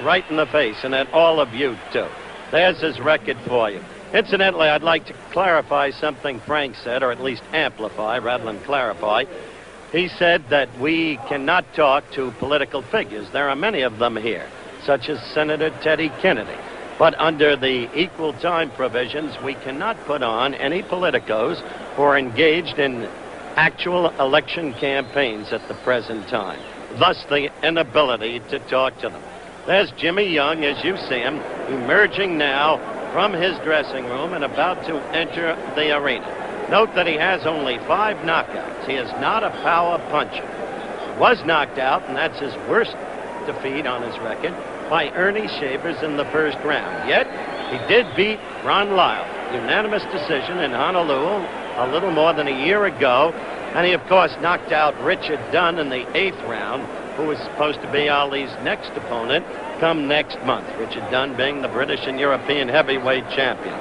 right in the face, and at all of you, too. There's his record for you. Incidentally, I'd like to clarify something Frank said, or at least amplify rather than clarify. He said that we cannot talk to political figures. There are many of them here, such as Senator Teddy Kennedy. But under the equal time provisions, we cannot put on any politicos who are engaged in actual election campaigns at the present time. Thus, the inability to talk to them. There's Jimmy Янг, as you see him, emerging now from his dressing room and about to enter the arena. Note that he has only 5 knockouts. He is not a power puncher. He was knocked out, and that's his worst defeat on his record, by Ernie Shavers in the first round. Yet, he did beat Ron Lyle, unanimous decision in Honolulu a little more than a year ago. And he, of course, knocked out Richard Dunn in the 8th round, who was supposed to be Ali's next opponent come next month. Richard Dunn being the British and European heavyweight champion.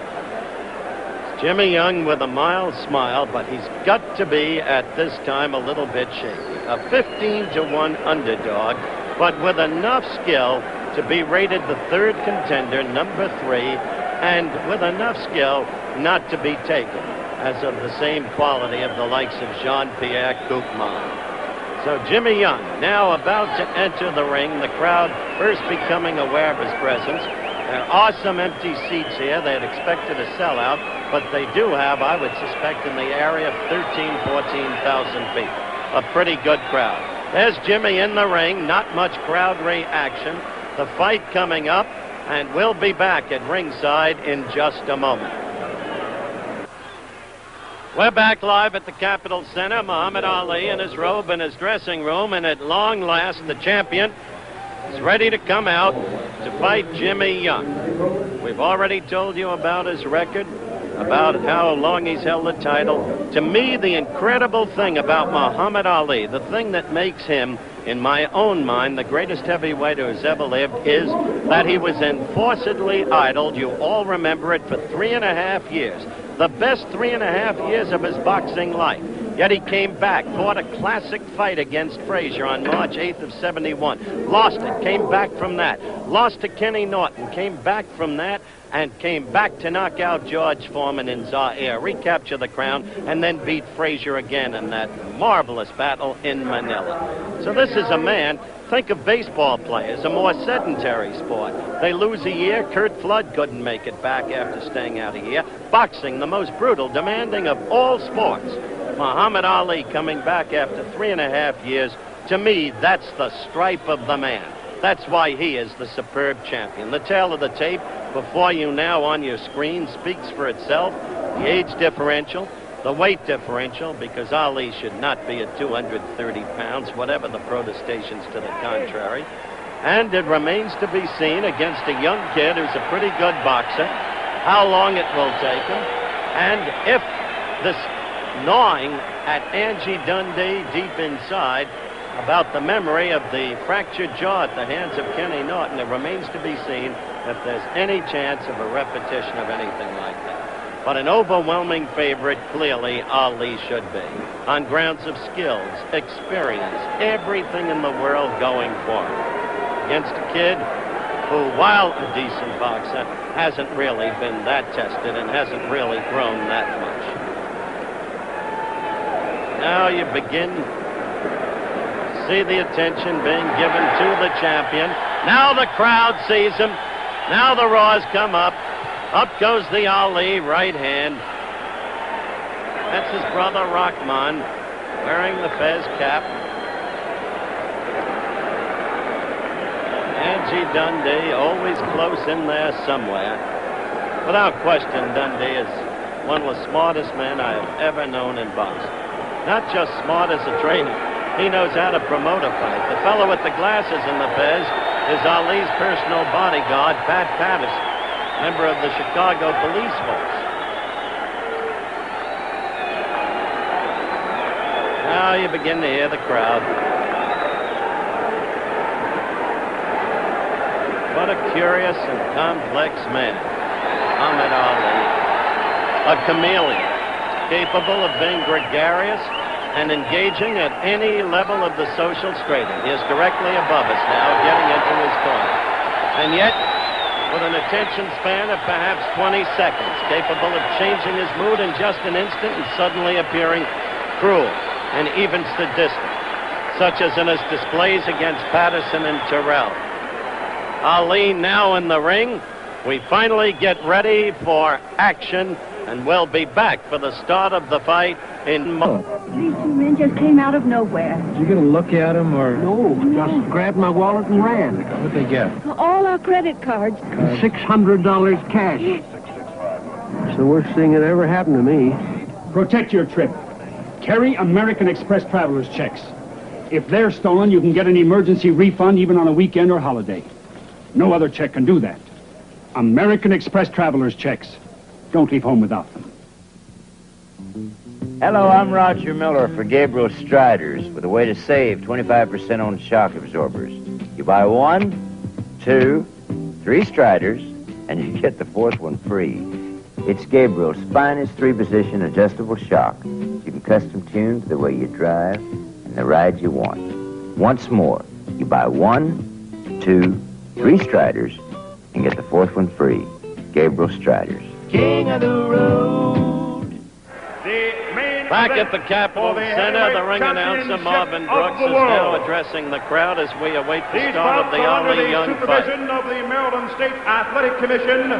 Jimmy Янг with a mild smile, but he's got to be, at this time, a little bit shaky. A 15-1 underdog, but with enough skill to be rated the 3rd contender, number 3, and with enough skill not to be taken as of the same quality of the likes of Jean-Pierre Koopman. So Jimmy Янг now about to enter the ring, the crowd first becoming aware of his presence. There are some empty seats here. They had expected a sellout, but they do have, I would suspect, in the area of 13,000, 14,000 people. A pretty good crowd. There's Jimmy in the ring, not much crowd reaction. The fight coming up, and we'll be back at ringside in just a moment. We're back live at the Capitol Center. Muhammad Ali in his robe in his dressing room, and at long last, the champion is ready to come out to fight Jimmy Янг. We've already told you about his record, about how long he's held the title. To me, the incredible thing about Muhammad Ali, the thing that makes him, in my own mind, the greatest heavyweight who has ever lived, is that he was enforcedly idled. You all remember it, for 3.5 years. The best 3.5 years of his boxing life. Yet he came back, fought a classic fight against Frazier on March 8th of 71. Lost it, came back from that. Lost to Kenny Norton, came back from that, and came back to knock out George Foreman in Zaire, recapture the crown, and then beat Frazier again in that marvelous battle in Manila. So this is a man, think of baseball players, a more sedentary sport. They lose a year. Curt Flood couldn't make it back after staying out a year. Boxing, the most brutal, demanding of all sports. Muhammad Ali coming back after 3.5 years. To me, that's the stripe of the man. That's why he is the superb champion. The tale of the tape before you now on your screen speaks for itself. The age differential, the weight differential, because Ali should not be at 230 pounds, whatever the protestations to the contrary. And it remains to be seen against a young kid who's a pretty good boxer, how long it will take him. And if this gnawing at Angie Dundee deep inside about the memory of the fractured jaw at the hands of Kenny Norton, it remains to be seen if there's any chance of a repetition of anything like that. But an overwhelming favorite, clearly, Ali should be. On grounds of skills, experience, everything in the world going for him. Against a kid who, while a decent boxer, hasn't really been that tested and hasn't really grown that much. Now you begin to see the attention being given to the champion. Now the crowd sees him. Now the roars come up. Up goes the Ali right hand. That's his brother Rahman wearing the fez cap. Angie Dundee always close in there somewhere. Without question, Dundee is one of the smartest men I have ever known in boxing. Not just smart as a trainer. He knows how to promote a fight. The fellow with the glasses and the fez is Ali's personal bodyguard, Pat Patterson, member of the Chicago police force. Now you begin to hear the crowd. What a curious and complex man, Muhammad Ali. A chameleon, capable of being gregarious and engaging at any level of the social stratum. He is directly above us now, getting into his corner. And yet, with an attention span of perhaps 20 seconds, capable of changing his mood in just an instant and suddenly appearing cruel and even sadistic, such as in his displays against Patterson and Terrell. Ali now in the ring. We finally get ready for action, and we'll be back for the start of the fight in These two men just came out of nowhere. Did you get a look at them, or...? No, just grabbed my wallet and ran. What'd they get? All our credit cards. $600 cash. It's the worst thing that ever happened to me. Protect your trip. Carry American Express traveler's checks. If they're stolen, you can get an emergency refund even on a weekend or holiday. No other check can do that. American Express traveler's checks. Don't leave home without them. Hello, I'm Roger Miller for Gabriel Striders with a way to save 25% on shock absorbers. You buy 1, 2, 3 Striders, and you get the 4th one free. It's Gabriel's finest 3-position adjustable shock. You can custom tune to the way you drive and the ride you want. Once more, you buy 1, 2, 3 Striders and get the 4th one free. Gabriel Striders. King of the road. Back at the Capitol Center, the ring announcer Marvin Brooks is now addressing the crowd as we await the start of the Ali Young fight. Supervision of the Maryland State Athletic Commission,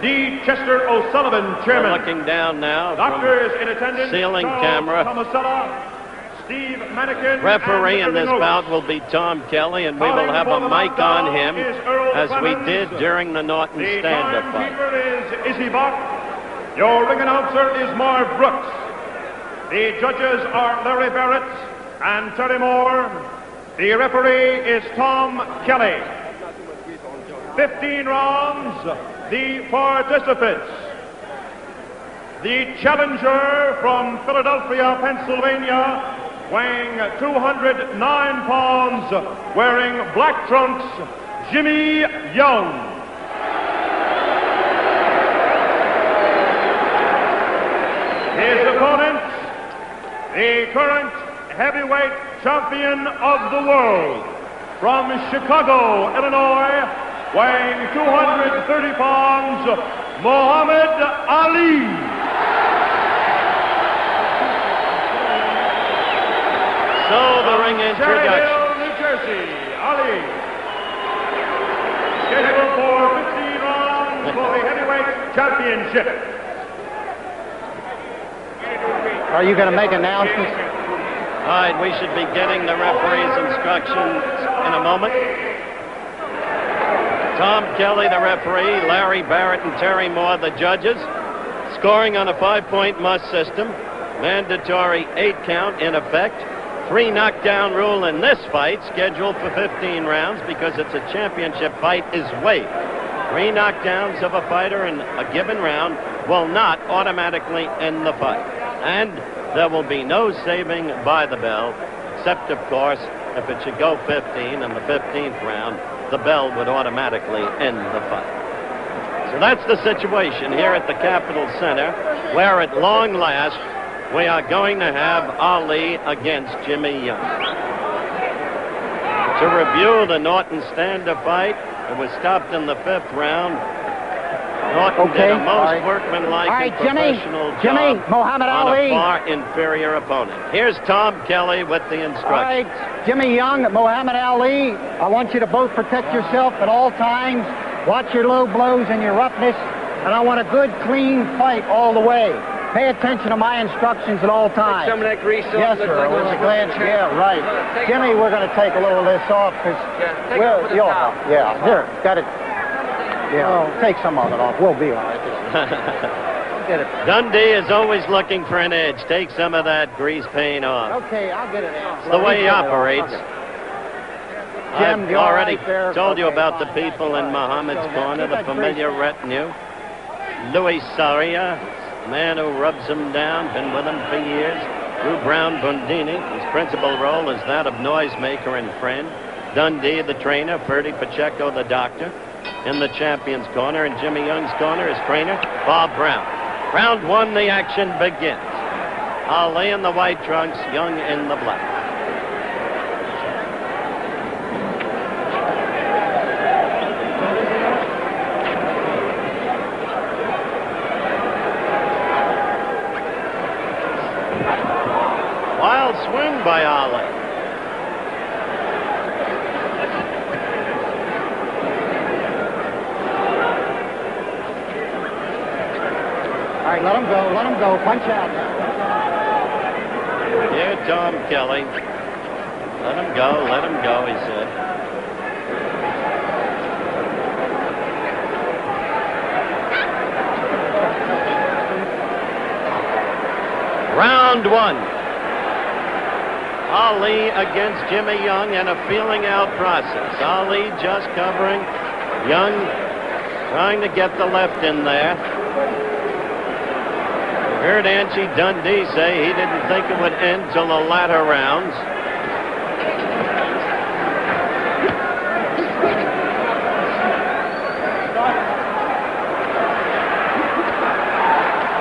D. Chester O'Sullivan, chairman. We're looking down now Doctors from in attendance, ceiling Charles camera. Tomasella, Steve Manikin, Referee in and this Notes. bout will be Tom Kelly, and we will have a mic on him as we did during the Norton The stand-up fight. timekeeper is Izzy Bach. Your ring announcer is Marv Brooks. The judges are Larry Barrett and Terry Moore. The referee is Tom Kelly. 15 rounds, the participants. The challenger from Philadelphia, Pennsylvania, weighing 209 pounds, wearing black trunks, Jimmy Young. His opponent, the current heavyweight champion of the world, from Chicago, Illinois, weighing 230 pounds, Muhammad Ali. So the ring introduction. New Jersey, Ali. Scheduled for 15 rounds for the heavyweight championship. Are you going to make announcements? All right, we should be getting the referee's instructions in a moment. Tom Kelly, the referee, Larry Barrett and Terry Moore, the judges. Scoring on a 5-point must system. Mandatory 8 count in effect. 3 knockdown rule in this fight, scheduled for 15 rounds because it's a championship fight, is waived. 3 knockdowns of a fighter in a given round will not automatically end the fight. And there will be no saving by the bell, except, of course, if it should go 15 in the 15th round, the bell would automatically end the fight. So that's the situation here at the Capitol Center, where at long last, we are going to have Ali against Jimmy Young. To review the Norton stand-up fight, it was stopped in the 5th round. Norton did a most workmanlike and professional Jimmy, job Muhammad on Ali. a far inferior opponent. Here's Tom Kelly with the All instructions. right, Jimmy Young, Muhammad Ali, I want you to both protect yourself at all times. Watch your low blows and your roughness, and I want a good, clean fight all the way. Pay attention to my instructions at all times. Some of that grease off. Yes, sir. I was glad. Yeah, right. Jimmy, we're going to take a little of this off because here, got it. Yeah, take some of it off. We'll be all right. Get it. Dundee is always looking for an edge. Take some of that grease paint off. Okay, I'll get it off. It's the way he operates. Jim, I've you all already right there? told you Okay, about the fine. people in Muhammad's So, corner, keep the that familiar grease. retinue. Louis Saria, man who rubs him down, been with him for years. Lou Brown Bundini, his principal role is that of noisemaker and friend. Dundee, the trainer. Ferdy Pacheco, the doctor. In the champion's corner. In Jimmy Young's corner, his trainer, Bob Brown. Round 1, the action begins. Ali in the white trunks, Young in the black. swing by Ali. All right, let him go, punch out. Dear Tom Kelly. Let him go, he said. Round one. Ali against Jimmy Young in a feeling out process. Ali just covering. Young trying to get the left in there. Heard Angie Dundee say he didn't think it would end till the latter rounds.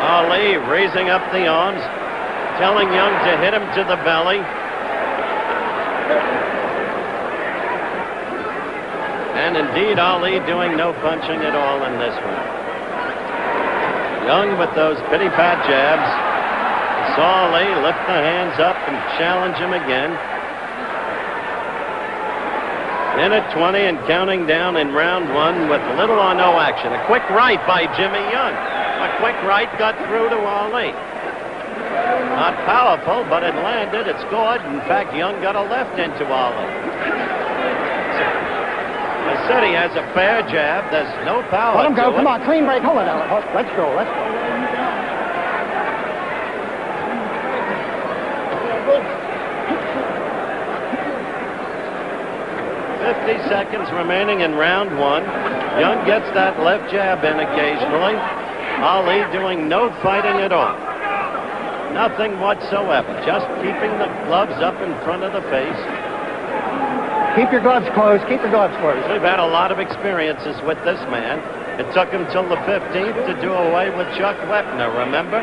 Ali raising up the arms, telling Young to hit him to the belly. And indeed, Ali doing no punching at all in this one. Young with those pity-pat jabs. Saw Ali lift the hands up and challenge him again. In at 20 and counting down in round one with little or no action. A quick right by Jimmy Young. A quick right got through to Ali. Not powerful, but it landed. It scored. In fact, Young got a left into Ali. I said he has a fair jab. There's no power. Let him go. To Come it. on, clean break. Hold it, Alex. Let's go. 50 seconds remaining in round one. Young gets that left jab in occasionally. Ali doing no fighting at all. Nothing whatsoever. Just keeping the gloves up in front of the face. Keep your gloves closed. Keep your gloves closed. We've had a lot of experiences with this man. It took him till the 15th to do away with Chuck Wepner, remember?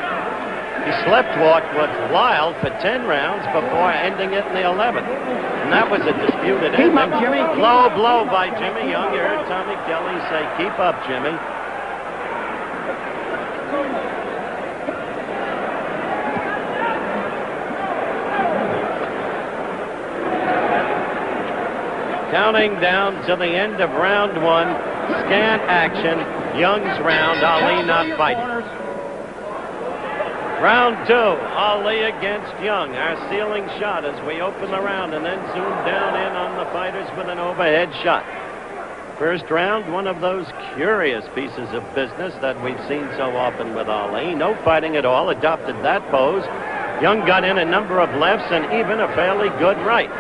He slept-walked with Wild for 10 rounds before ending it in the 11th. And that was a disputed Keep ending. up, Jimmy. Low blow by Jimmy Young. You heard Tommy Kelly say, keep up, Jimmy. Counting down to the end of round one. Scant action. Young's round. Ali not fighting. Round two. Ali against Young. Our ceiling shot as we open the round and then zoom down in on the fighters with an overhead shot. First round, one of those curious pieces of business that we've seen so often with Ali. No fighting at all. Adopted that pose. Young got in a number of lefts and even a fairly good right.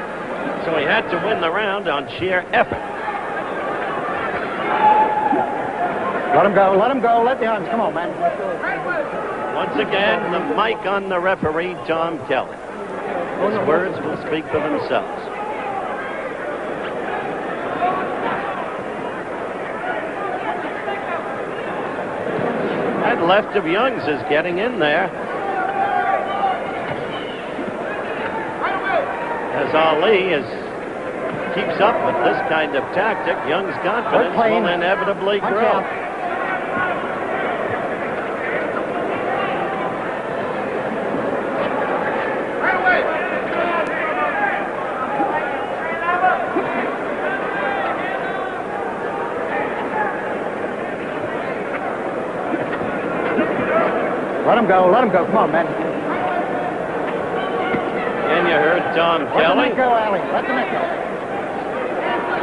So he had to win the round on sheer effort. Let him go. Let him go. Let the arms. Come on, man. Once again, the mic on the referee, Tom Kelly. His words will speak for themselves. That left of Young's is getting in there. As Ali keeps up with this kind of tactic, Young's confidence will inevitably grow. Let him go. Let him go. Come on, man. And you heard Tom Kelly. Let the neck go, Ali. Let the neck go.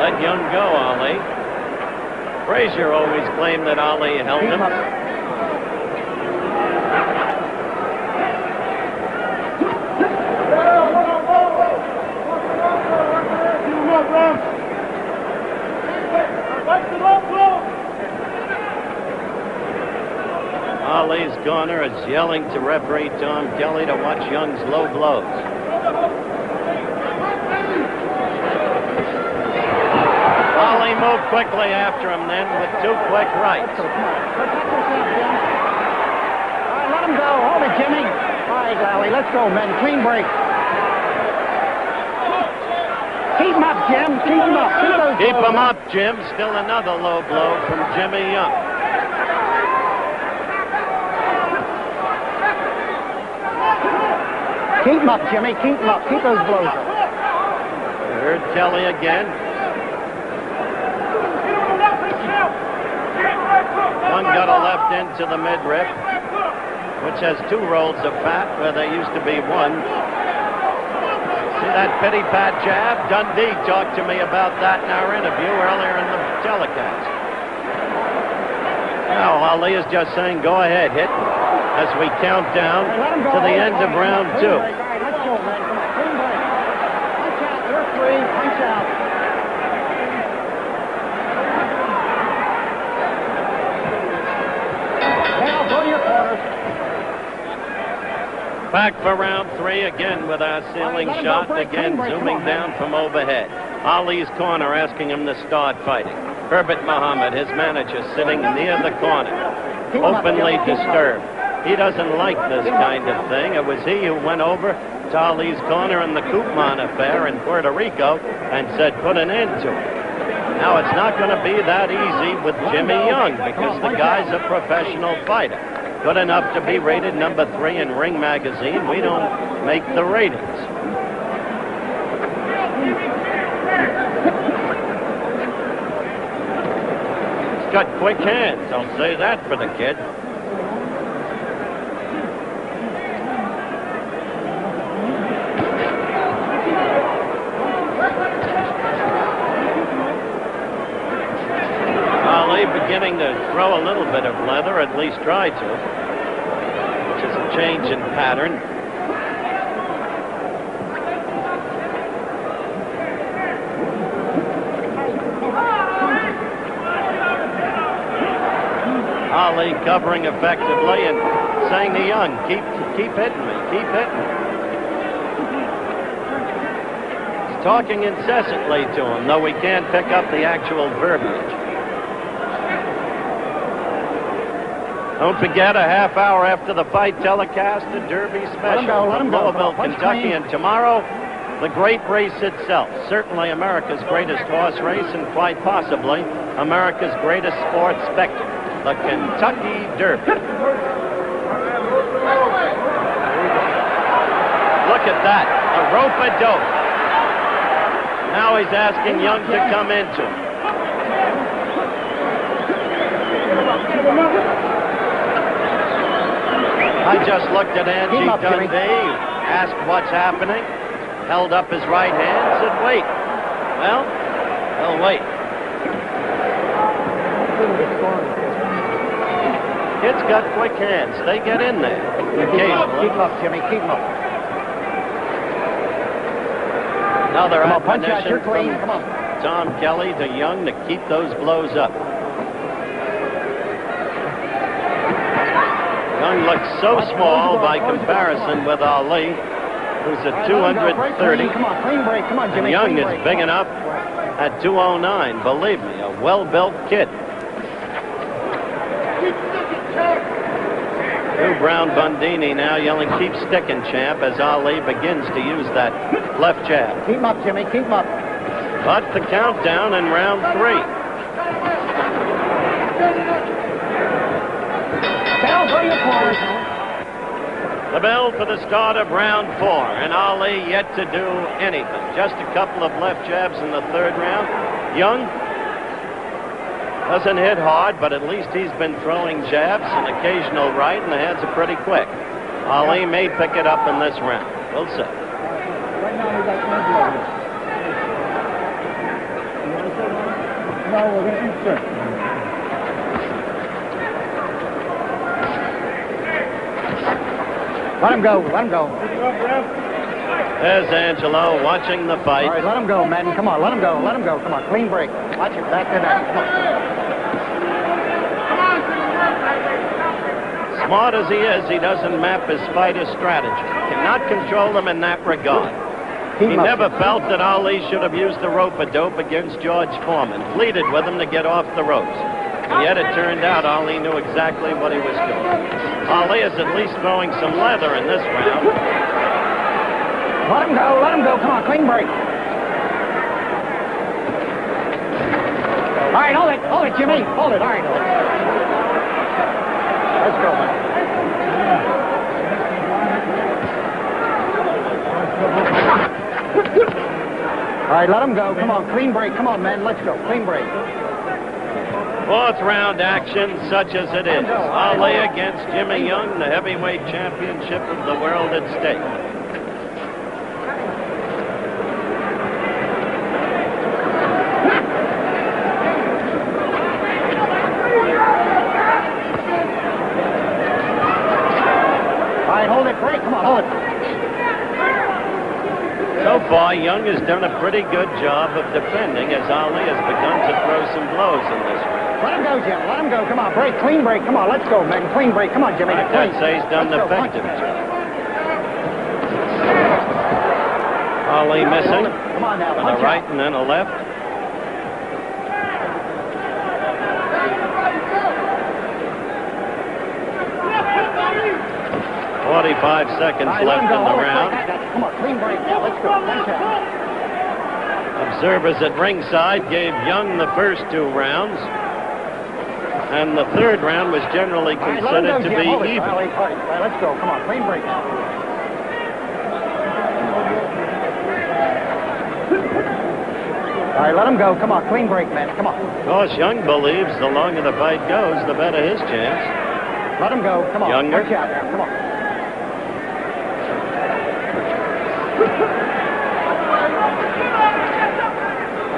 Let Young go, Ali. Frazier always claimed that Ali held him. Ali's corner is yelling to referee Tom Kelly to watch Young's low blows. Ali moved quickly after him then with two quick rights. All right, let him go. Hold it, Jimmy. All right, Ali. Let's go, men. Clean break. Keep him up, Jim. Keep him up. Keep him up, Jim. Still another low blow from Jimmy Young. Keep them up, Jimmy. Keep them up. Keep those blows up. Heard Kelly again. One got a left into the midriff, which has 2 rolls of fat where there used to be 1. See that pity pat jab? Dundee talked to me about that in our interview earlier in the telecast. Now Ali is just saying, go ahead, hit, as we count down to the end of round 2. All right, let's go, man. Come on, clean break. Punch out. You're free. Punch out. Now, go to your corners. Back for round 3 again with our ceiling shot, again zooming down from overhead. Ali's corner asking him to start fighting. Herbert Muhammad, his manager, sitting near the corner, openly disturbed. He doesn't like this kind of thing. It was he who went over to Ali's corner in the Koopman affair in Puerto Rico and said put an end to it. Now, it's not going to be that easy with Jimmy Young because the guy's a professional fighter. Good enough to be rated number 3 in Ring Magazine. We don't make the ratings. He's got quick hands. I'll say that for the kid. Ali beginning to throw a little bit of leather, at least try to, which is a change in pattern. Ali covering effectively and saying to Young, keep hitting me, keep hitting me. He's talking incessantly to him, though we can't pick up the actual verbiage. Don't forget, a half hour after the fight telecast, a Derby special from Louisville, Kentucky, and tomorrow, the great race itself. Certainly America's greatest horse race and quite possibly America's greatest sports spectacle, the Kentucky Derby. Look at that, a rope-a-dope. Now he's asking Young to come into him. I just looked at Angie Dundee, asked what's happening, held up his right hand, said, wait. Well, we'll wait. Kids got quick hands. They get in there occasionally. Keep him up, Jimmy. Keep him up. Another punch out. You're admonition clean. from Come on. Tom Kelly to Young to keep those blows up. Young looks so small by comparison with Ali, who's at 230. Come on, clean break. Come on, Jimmy. And Young is big enough at 209. Believe me, a well-built kid. Hugh Brown Bundini now yelling, keep sticking, champ, as Ali begins to use that left jab. Keep him up, Jimmy. Keep him up. But the countdown in round 3. Bell, go to your corners. The bell for the start of round 4, and Ali yet to do anything. Just a couple of left jabs in the 3rd round. Young doesn't hit hard, but at least he's been throwing jabs, an occasional right, and the hands are pretty quick. Ali may pick it up in this round. We'll see. Right now we got 10 blows. No, we're going to insert. Let him go. Let him go. There's Angelo watching the fight. All right, let him go, Madden. Come on, let him go. Let him go. Come on, clean break. Watch it. Back to that. Smart as he is, he doesn't map his fighter's strategy. Cannot control him in that regard. He never felt that Ali should have used the rope-a-dope against George Foreman. Pleaded with him to get off the ropes. And yet it turned out Ali knew exactly what he was doing. Ali is at least throwing some leather in this round. Let him go. Let him go. Come on, clean break. All right, hold it. Hold it, Jimmy. Hold it. All right, hold it. Let's go, man. All right, let him go. Come on, clean break. Come on, man. Let's go. Clean break. Fourth round action, such as it is. Ali against Jimmy Young, the heavyweight championship of the world at stake. All right, hold it. Break. Come on, hold it. So far, Young has done a pretty good job of defending as Ali has begun to throw some blows in this round. Let him go, Jim. Let him go. Come on, break. Clean break. Come on, let's go, man. Clean break. Come on, Jimmy. I'd say he's done an effective job. job. Ali missing. Come on now. With a right and then a left. "45 seconds left in the round." Come on, clean break now. Let's go. Punch out. Observers at ringside gave Young the first 2 rounds, and the third round was generally considered to be even. All right, let's go. Come on, clean break now. All right, let him go. Come on, clean break, man. Come on. Of course, Young believes the longer the fight goes, the better his chance. Let him go. Come on. Younger. Punch out now. Come on.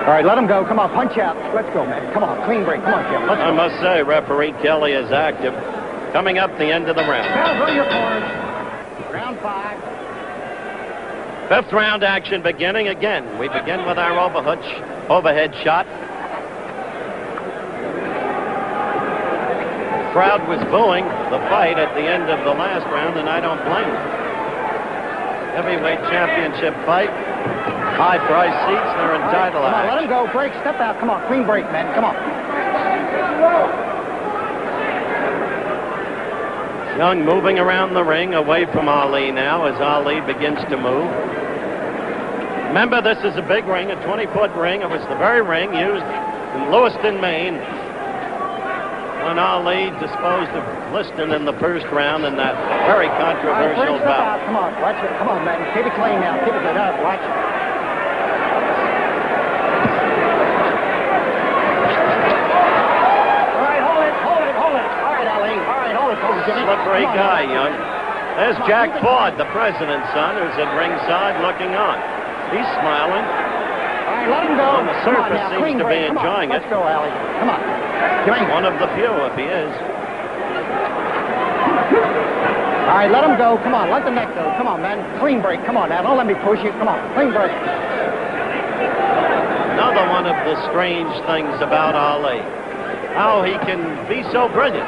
All right, let him go. Come on, punch out. Let's go, man. Come on, clean break. Come on, Jim. Let's I go. must say, referee Kelly is active. Coming up the end of the round. Now go to your corners. Round 5. Fifth round action beginning again. We begin with our overhead shot. Crowd was booing the fight at the end of the last round, and I don't blame them. Heavyweight championship fight. High price seats, they're entitled Come on, action. let him go. Break, step out. Come on, clean break, man. Come on. Young moving around the ring away from Ali now as Ali begins to move. Remember, this is a big ring, a 20-foot ring. It was the very ring used in Lewiston, Maine, when Ali disposed of Liston in the first round in that very controversial bout. Come on, watch it. Come on, man. Keep it clean now. Keep it good up. Watch it. All right, hold it. All right, Ali. All right, hold it. Jimmy. Slippery guy, Young. There's Jack Ford, the president's son, who's at ringside looking on. He's smiling. All right, let him go. On the surface, seems to be enjoying it. Let's go, Ali. Come on. Jimmy. One of the few, if he is. All right, let him go. Come on, let the neck go. Come on, man. Clean break. Come on now. Don't let me push you. Come on, clean break. Another one of the strange things about Ali. How he can be so brilliant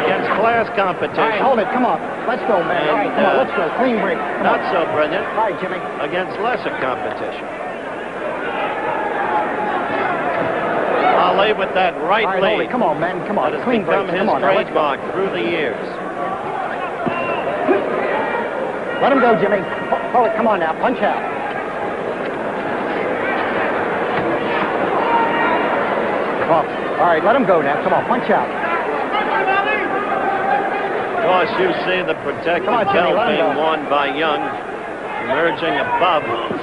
against class competition. All right, hold it. Come on. Let's go, man. All right, come on. Let's go. Clean break. Come not on. so brilliant All right, Jimmy. against lesser competition. Ali with that right All right, hold lead. it. Come on, man. Come on. That has Clean break. become his Come on. Now, let's go. trademark through the years. Let him go, Jimmy. Hold it. Come on now. Punch out. Come on. All right, let him go now. Come on, punch out. Of course, you see the protective Come on, Jimmy, belt let him being go. worn by Young, emerging above the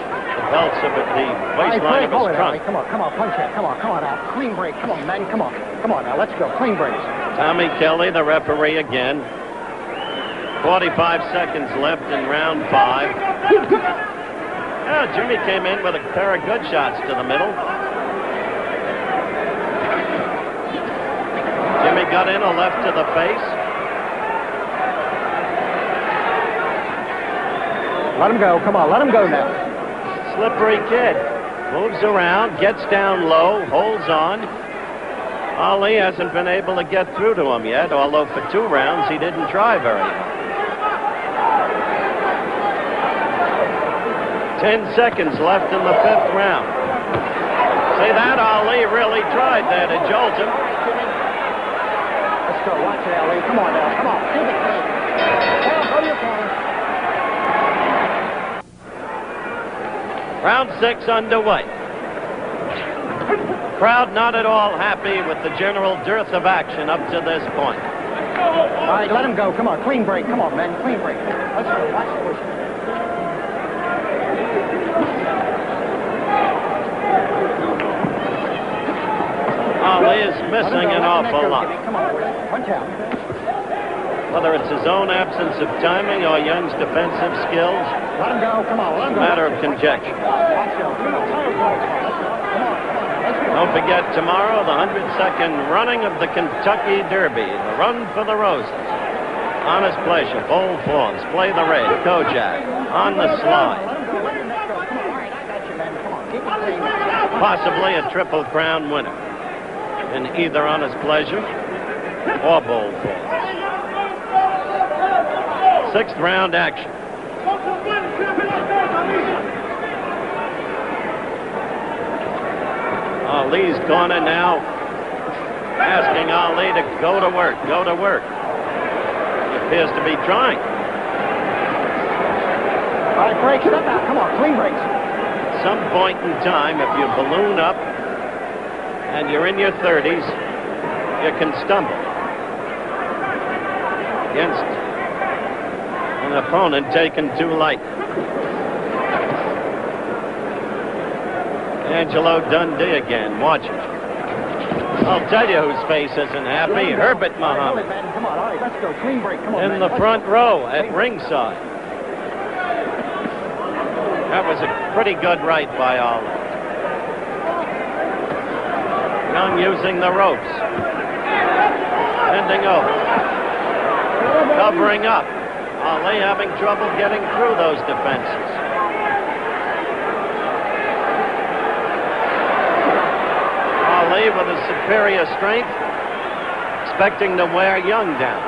belts of the waistline of hold his it, Ali. trunk. Come on, punch out. Come on now. Clean break. Come on, man. Come on now. Let's go. Clean breaks. Tommy Kelly, the referee again. 45 seconds left in round 5. Yeah, Jimmy came in with a pair of good shots to the middle. Jimmy got in a left to the face. Let him go. Come on, let him go now. Slippery kid. Moves around, gets down low, holds on. Ali hasn't been able to get through to him yet, although for 2 rounds he didn't try very hard. 10 seconds left in the 5th round. See that? Ali really tried there to jolt him. Let's go. Watch it, Ali. Come on now. Come on. Keep it clean. Go to your corner. Round 6 underway. Crowd not at all happy with the general dearth of action up to this point. All right, let him go. Come on, clean break. Come on, man. Clean break. Let's go. Watch it. Ali is missing an awful lot. Come on, punch out. Whether it's his own absence of timing or Young's defensive skills, Let him go. Come on, let him it's a go. matter of conjecture. Don't forget, tomorrow, the 102nd running of the Kentucky Derby, the Run for the Roses. Honest Pleasure, Bold Falls, Play the Red, Kojak, On the Slide. Possibly a Triple Crown winner in either Honest Pleasure or Bold Falls. Sixth round action. Ali's corner now asking Ali to go to work, go to work. He appears to be trying. All right, break, step out. Come on, clean breaks. At some point in time, if you balloon up and you're in your 30s, you can stumble against an opponent taken too light. Angelo Dundee again, watch it. I'll tell you whose face isn't happy, Herbert Muhammad. Come on, all right, let's go. Clean break, come on. In the front row at ringside. That was a pretty good right by Ali. Young using the ropes. Bending over. Covering up. Ali having trouble getting through those defenses. Ali with a superior strength, expecting to wear Young down.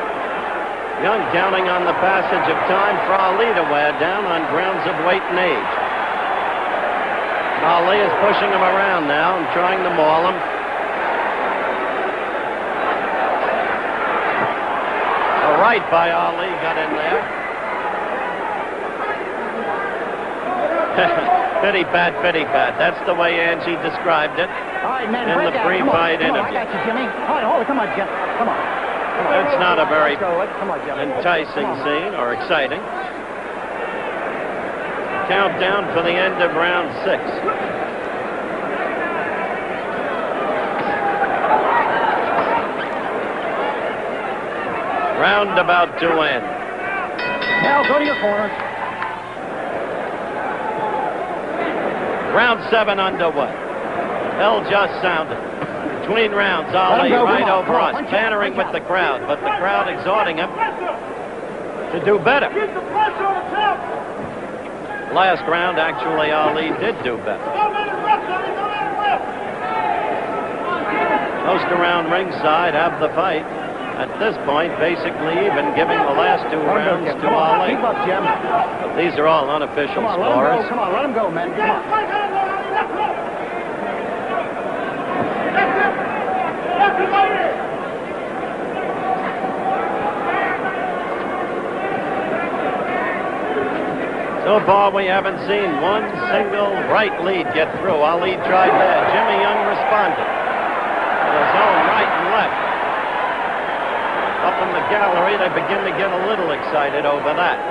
Young counting on the passage of time for Ali to wear down on grounds of weight and age. Ali is pushing him around now and trying to maul him. A right by Ali got in there. Pity pat, pity pat. That's the way Angie described it. All right, man, in break the out. pre-fight Come on, interview. I got you, Jimmy. All right, hold it. Come on, Jim. Come on. It's not a very Come on, Jimmy. enticing scene or exciting. Countdown for the end of round 6. Round about to end. Now go to your corner. Round 7 underway. Bell just sounded. Between rounds, Ali right over us, bantering with the crowd, but the crowd exhorting him to do better. Last round, actually, Ali did do better. Most around ringside have the fight. At this point, basically even, giving the last 2 rounds to Ali. Keep up, Jim. But these are all unofficial Come on, scores. Come on, let him go, man. Come on. So far, we haven't seen one single right lead get through. Ali tried that. Jimmy Young responded with his own right and left. Up in the gallery, they begin to get a little excited over that.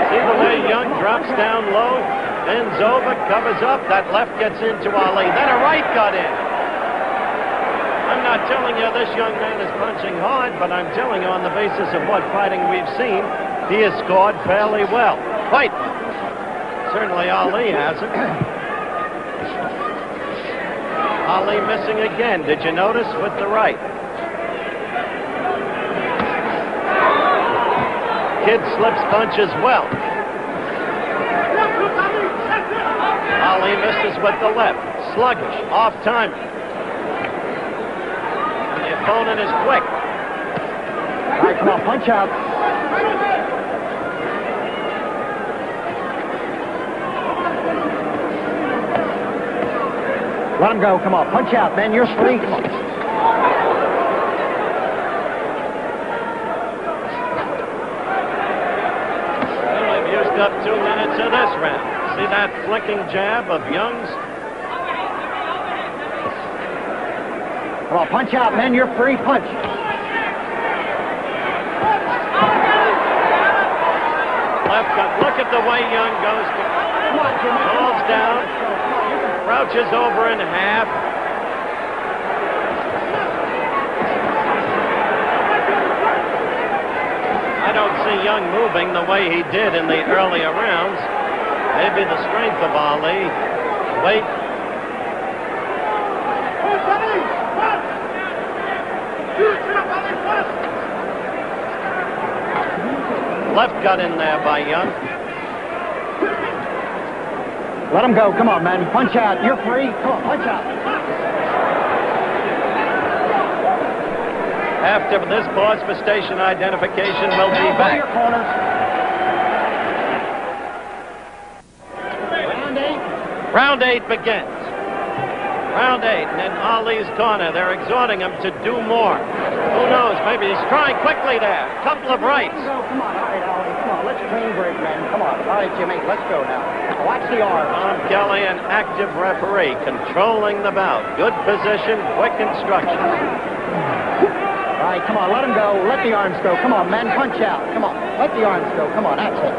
See the way Young drops down low, bends over, covers up. That left gets into Ali. Then a right got in. I'm not telling you this young man is punching hard, but I'm telling you on the basis of what fighting we've seen, he has scored fairly well. Fight! Certainly Ali hasn't. Ali missing again. Did you notice with the right? Kid slips punches well. Ali misses with the left. Sluggish, off-timer. And the opponent is quick. All right, come on, punch out. Let him go. Come on, punch out, man. You're free. Come on. Well, we've used up 2 minutes of this round. See that flicking jab of Young's? Come on, punch out, man. You're free. Punch. Left cut. Look at the way Young goes. Falls down. Crouches over in half. Young moving the way he did in the earlier rounds. Maybe the strength of Ali. Wait. Left got in there by Young. Let him go. Come on, man. Punch out. You're free. Come on, punch out. After this, pause for station identification. We'll be back. Your corners. Round 8. Round 8 begins. Round 8, and in Ali's corner, they're exhorting him to do more. Who knows? Maybe he's trying quickly there. Couple of rights. Come on. All right, Ali. Come on. Let's clean break, man. Come on. All right, Jimmy. Let's go now. Watch the arms. Tom Kelly, an active referee, controlling the bout. Good position, quick instructions. All right, come on. Let him go. Let the arms go. Come on, man. Punch out. Come on. Let the arms go. Come on. That's it.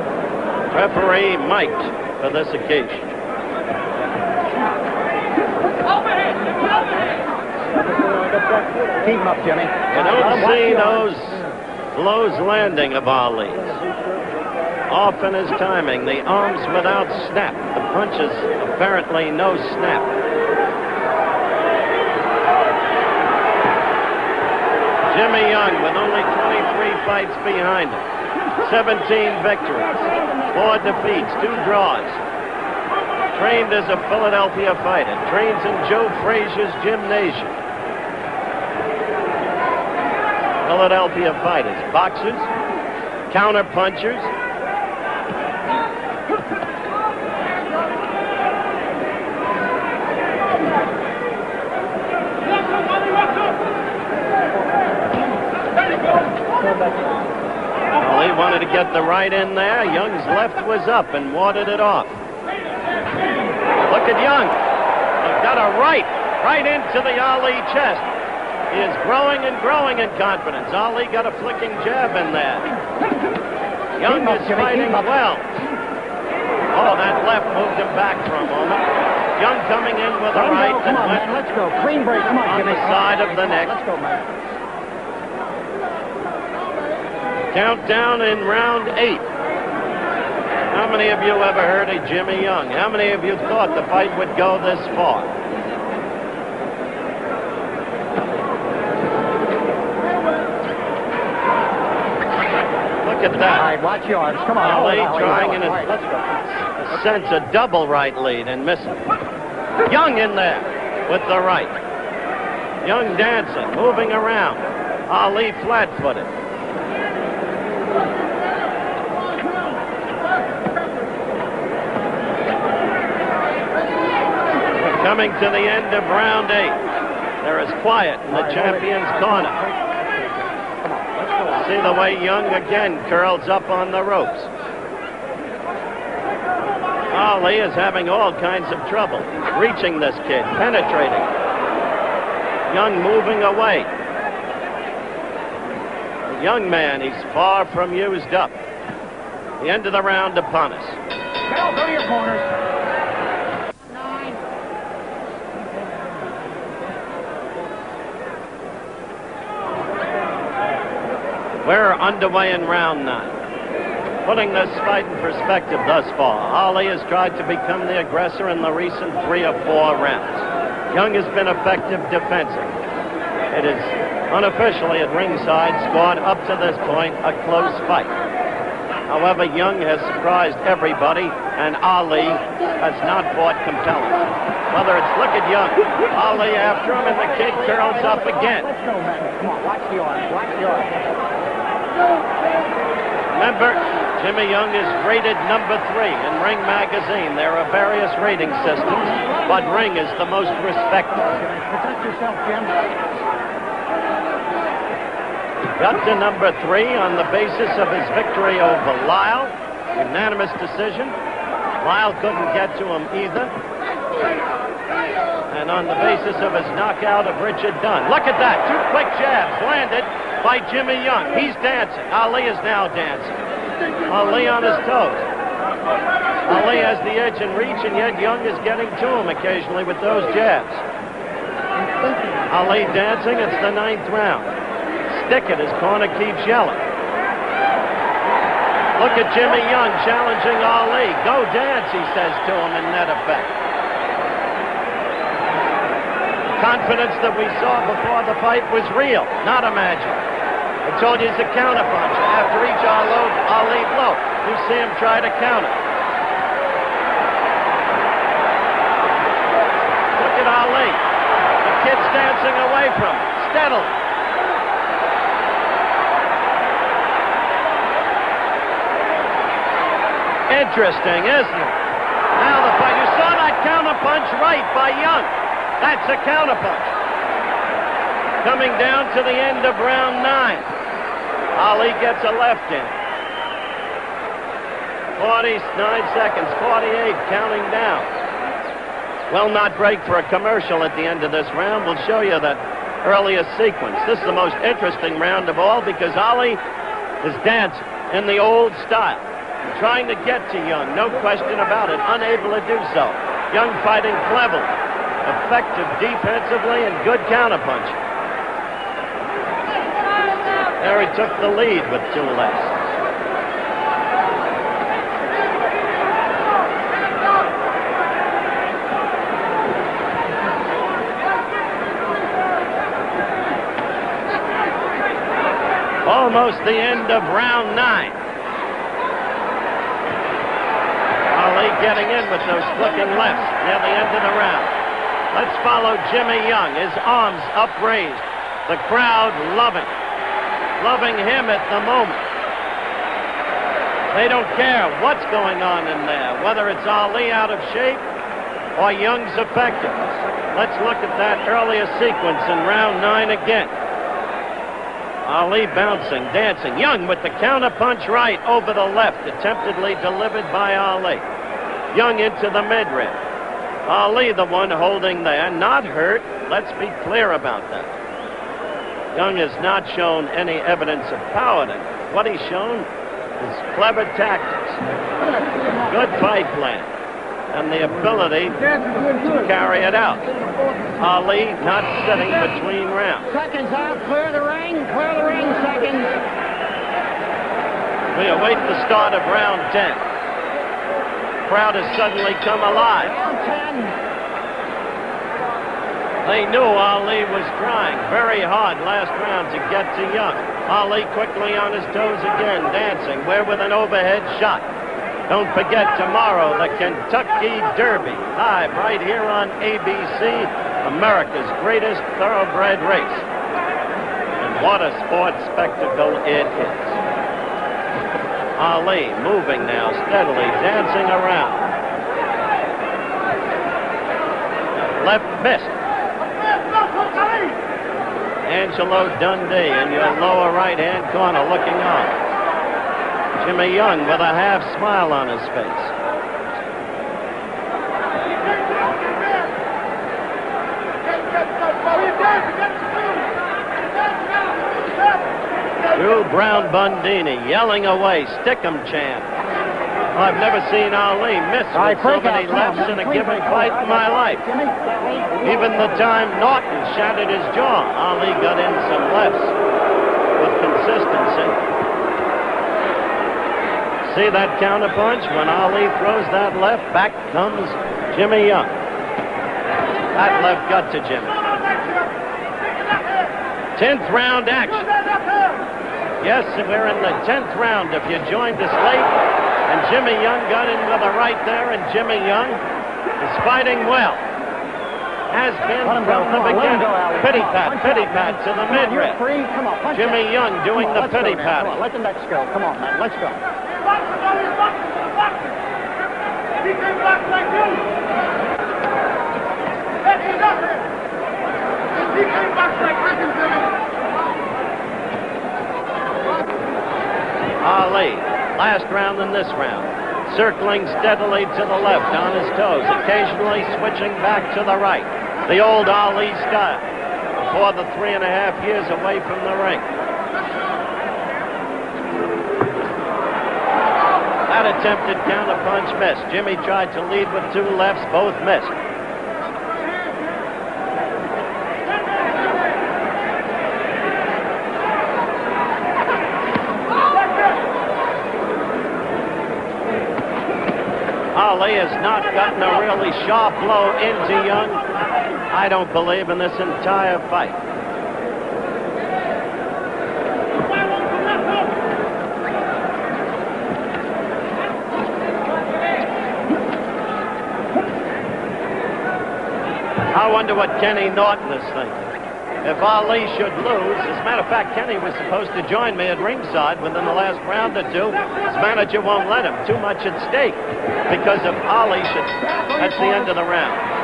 Referee mic'd for this occasion. Keep him up, Jimmy. You don't see those blows landing of Ali's. Off in his timing. The arms without snap. The punches apparently no snap. Jimmy Young with only 23 fights behind him. 17 victories. 4 defeats. 2 draws. Trained as a Philadelphia fighter. Trains in Joe Frazier's gymnasium. Philadelphia fighters. Boxers. Counter punchers. Well, he wanted to get the right in there. Young's left was up and warded it off. Look at Young. He's got a right into the Ali chest. He is growing and growing in confidence. Ali got a flicking jab in there. Young is fighting well. Oh, that left moved him back for a moment. Young coming in with a right. Come on, man. Let's go. Clean break. Come on, on the side of the neck. Let's go, man. Countdown in round 8. How many of you ever heard of Jimmy Young? How many of you thought the fight would go this far? Look at that. All right, watch your arms. Come on. Ali trying in right, let's go. a sense a double right lead and missing. Young in there with the right. Young dancing, moving around. Ali flat-footed. Coming to the end of round 8. There is quiet in the champion's corner. See the way Young again curls up on the ropes. Ali is having all kinds of trouble reaching this kid, penetrating. Young moving away. The young man, he's far from used up. The end of the round upon us. Cal, go to your corners. We're underway in round 9. Putting this fight in perspective thus far, Ali has tried to become the aggressor in the recent 3 or 4 rounds. Young has been effective defensive. It is unofficially at ringside scored up to this point a close fight. However, Young has surprised everybody, and Ali has not fought compelling. Whether it's look at Young, Ali after him, and the kid curls up again. Let's go, man. Come on, watch the arms. Watch the arms. Remember, Jimmy Young is rated number 3 in Ring Magazine. There are various rating systems, but Ring is the most respected. Protect yourself, Jim. Got to number 3 on the basis of his victory over Lyle. Unanimous decision. Lyle couldn't get to him either. And on the basis of his knockout of Richard Dunn. Look at that. 2 quick jabs landed by Jimmy Young. He's dancing. Ali is now dancing. Ali on his toes. Ali has the edge and reach, and yet Young is getting to him occasionally with those jabs. Ali dancing. It's the 9th round. Stick it. His corner keeps yelling. Look at Jimmy Young challenging Ali. Go dance, he says to him in net effect. Confidence that we saw before the fight was real, not imagined. I told you it's a counterpunch. After each Ali blow, you see him try to counter. Look at Ali. The kid's dancing away from him, steadily. Interesting, isn't it? Now the fight. You saw that counterpunch right by Young. That's a counterpunch. Coming down to the end of round 9. Ali gets a left in. 49 seconds, 48, counting down. Will not break for a commercial at the end of this round. We'll show you that earliest sequence. This is the most interesting round of all because Ali is dancing in the old style. Trying to get to Young, no question about it, unable to do so. Young fighting cleverly, effective defensively, and good counterpunch. There he took the lead with 2 lefts. Almost the end of round 9. Ali getting in with those flicking lefts near the end of the round. Let's follow Jimmy Young, his arms upraised. The crowd loving him at the moment. They don't care what's going on in there, whether it's Ali out of shape or Young's effective. Let's look at that earlier sequence in round 9 again. Ali bouncing, dancing. Young with the counterpunch right over the left, attemptedly delivered by Ali. Young into the midrib. Ali the one holding there, not hurt. Let's be clear about that. Young has not shown any evidence of power. What he's shown is clever tactics, good fight plan, and the ability to carry it out. Ali not sitting between rounds. Seconds out, clear the ring, seconds. We await the start of round 10. Crowd has suddenly come alive. Round 10. They knew Ali was trying very hard last round to get to Young. Ali quickly on his toes again, dancing. We're with an overhead shot. Don't forget tomorrow, the Kentucky Derby, live right here on ABC, America's greatest thoroughbred race. And what a sports spectacle it is. Ali moving now, steadily dancing around. Left missed. Angelo Dundee in your lower right-hand corner looking on. Jimmy Young with a half smile on his face. Drew Brown Bundini yelling away, stick 'em chant. I've never seen Ali miss with so many lefts in a given fight in my life. Even the time Norton shattered his jaw, Ali got in some lefts with consistency. See that counterpunch? When Ali throws that left, back comes Jimmy Young. That left got to Jimmy. 10th round action. Yes, we're in the 10th round if you joined us late. And Jimmy Young got in with a right there, and Jimmy Young is fighting well. Has been from the beginning. Pity pat to the midriff. Jimmy Young doing the pity pat. Let the next go. Come on, man. Let's go. He came back like you. He came back like Ali, last round and this round, circling steadily to the left on his toes, occasionally switching back to the right. The old Ali style before the 3.5 years away from the ring. That attempted counterpunch missed. Jimmy tried to lead with 2 lefts, both missed. Ali has not gotten a really sharp blow into Young, I don't believe, in this entire fight. I wonder what Kenny Norton is thinking. If Ali should lose, as a matter of fact, Kenny was supposed to join me at ringside within the last round or two. His manager won't let him. Too much at stake. Because if Ali should, that's the end of the round.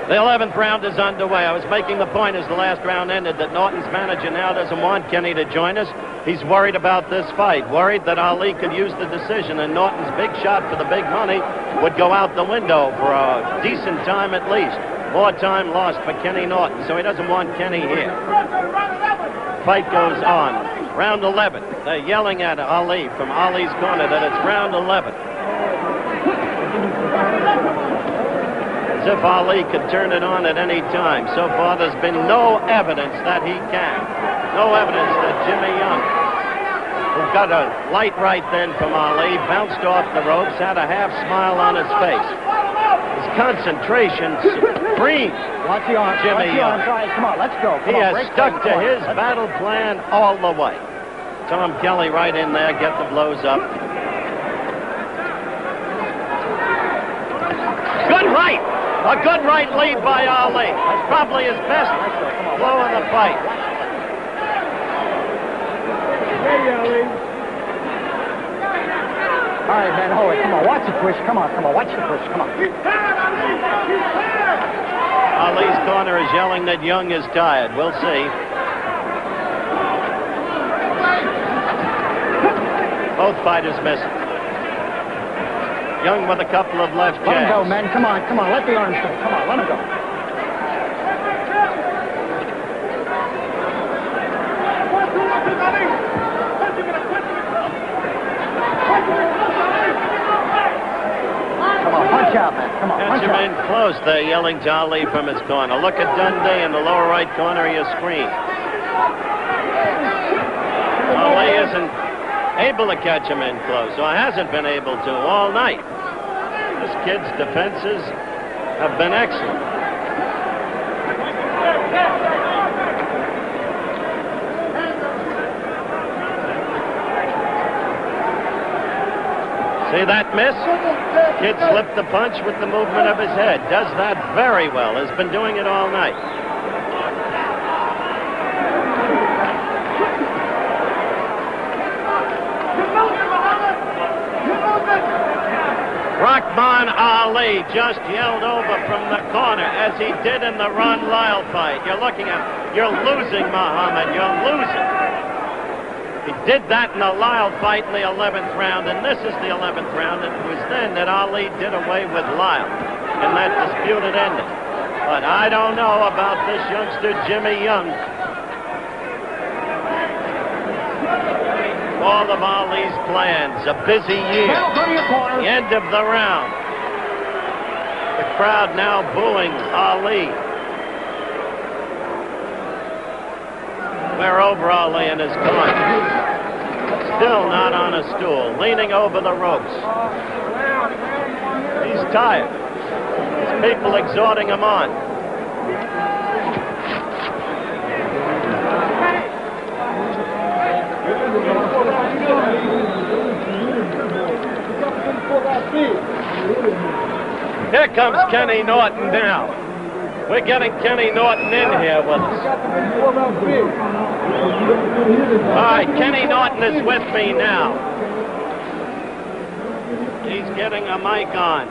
The 11th round is underway. I was making the point as the last round ended that Norton's manager now doesn't want Kenny to join us. He's worried about this fight, worried that Ali could use the decision, and Norton's big shot for the big money would go out the window for a decent time at least. More time lost for Kenny Norton, so he doesn't want Kenny here. Fight goes on. Round 11. They're yelling at Ali from Ali's corner that it's round 11. As if Ali could turn it on at any time. So far, there's been no evidence that he can. No evidence that Jimmy Янг, who got a light right then from Ali, bounced off the ropes, had a half smile on his face. His concentration supreme. Watch the arms. Jimmy Янг. Come on, let's go. He has stuck to his battle plan all the way. Tom Kelly right in there, get the blows up. Good right! A good right lead by Ali. That's probably his best blow in the fight. All right, man, hold it. Come on, watch the push. Come on, watch the push. Come on. Ali's corner is yelling that Young is tired. We'll see. Both fighters missing. Young with a couple of left jabs. Let him go, man. Come on. Let the arms go. Come on, let him go. Come on, punch out, man. Come on, punch out. Catch him in close. They're yelling to Ali from his corner. Look at Dundee in the lower right corner of your screen. Ali isn't able to catch him in close, so hasn't been able to all night. This kid's defenses have been excellent. See that miss? Kid slipped the punch with the movement of his head. Does that very well. Has been doing it all night. Rahman Ali just yelled over from the corner as he did in the Ron Lyle fight. You're looking at, you're losing, Muhammad, you're losing. He did that in the Lyle fight in the 11th round, and this is the 11th round, and it was then that Ali did away with Lyle in that disputed ending. But I don't know about this youngster, Jimmy Янг. All of Ali's plans, a busy year. The end of the round. The crowd now booing Ali. We're over Ali in his corner. Still not on a stool, leaning over the ropes. He's tired. There's people exhorting him on. Here comes Kenny Norton now. We're getting Kenny Norton in here with us. All right, Kenny Norton is with me now. He's getting a mic on.